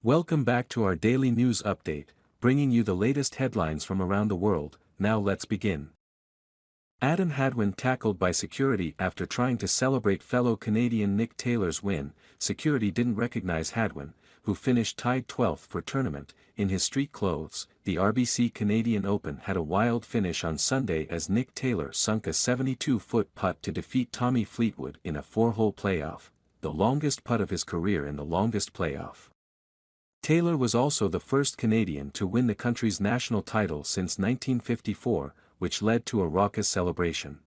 Welcome back to our daily news update, bringing you the latest headlines from around the world. Now let's begin. Hadwin tackled by security after trying to celebrate fellow Canadian Nick Taylor's win. Security didn't recognize Hadwin, who finished tied 12th for tournament, in his street clothes. The RBC Canadian Open had a wild finish on Sunday as Nick Taylor sunk a 72-foot putt to defeat Tommy Fleetwood in a 4-hole playoff, the longest putt of his career and the longest playoff. Taylor was also the first Canadian to win the country's national title since 1954, which led to a raucous celebration.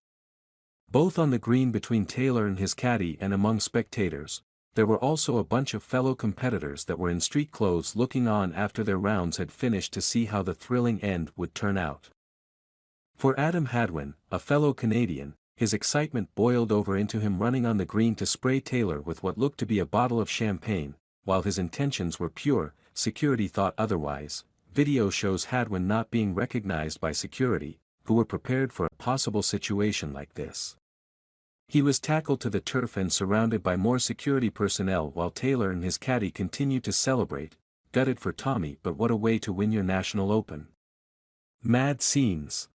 Both on the green between Taylor and his caddy and among spectators, there were also a bunch of fellow competitors that were in street clothes looking on after their rounds had finished to see how the thrilling end would turn out. For Hadwin, a fellow Canadian, his excitement boiled over into him running on the green to spray Taylor with what looked to be a bottle of champagne. While his intentions were pure, security thought otherwise. Video shows Hadwin not being recognized by security, who were prepared for a possible situation like this. He was tackled to the turf and surrounded by more security personnel while Taylor and his caddy continued to celebrate. Gutted for Tommy, but what a way to win your national open. Mad scenes.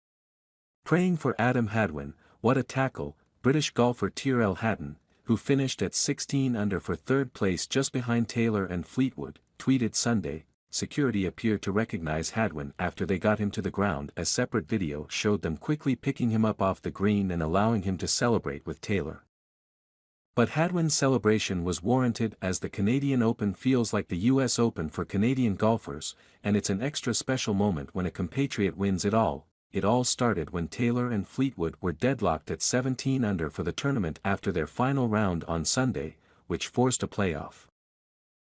Praying for Hadwin, what a tackle. British golfer Tyrrell Hatton, who finished at 16 under for third place just behind Taylor and Fleetwood, tweeted Sunday. Security appeared to recognize Hadwin after they got him to the ground. A separate video showed them quickly picking him up off the green and allowing him to celebrate with Taylor. But Hadwin's celebration was warranted as the Canadian Open feels like the US Open for Canadian golfers, and it's an extra special moment when a compatriot wins it all. It all started when Taylor and Fleetwood were deadlocked at 17 under for the tournament after their final round on Sunday, which forced a playoff.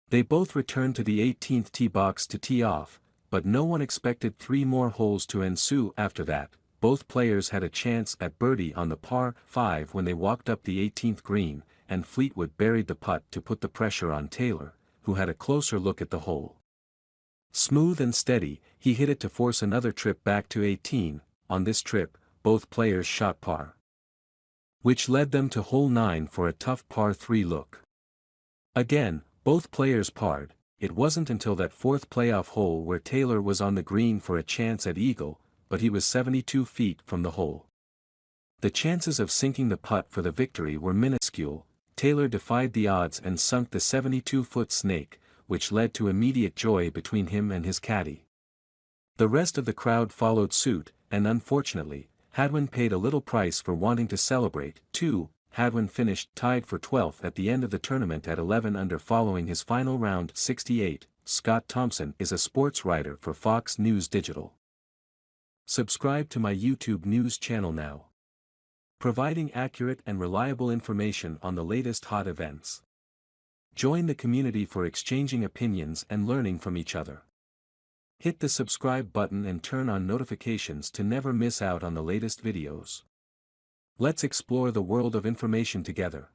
They both returned to the 18th tee box to tee off, but no one expected 3 more holes to ensue after that. Both players had a chance at birdie on the par 5 when they walked up the 18th green, and Fleetwood buried the putt to put the pressure on Taylor, who had a closer look at the hole. Smooth and steady, he hit it to force another trip back to 18. On this trip, both players shot par, which led them to hole 9 for a tough par 3 look. Again, both players parred. It wasn't until that 4th playoff hole where Taylor was on the green for a chance at eagle, but he was 72 feet from the hole. The chances of sinking the putt for the victory were minuscule. Taylor defied the odds and sunk the 72-foot snake, which led to immediate joy between him and his caddy. The rest of the crowd followed suit, and unfortunately, Hadwin paid a little price for wanting to celebrate, too. Hadwin finished tied for 12th at the end of the tournament at 11 under following his final round 68. Scott Thompson is a sports writer for Fox News Digital. Subscribe to my YouTube news channel now, providing accurate and reliable information on the latest hot events. Join the community for exchanging opinions and learning from each other. Hit the subscribe button and turn on notifications to never miss out on the latest videos. Let's explore the world of information together.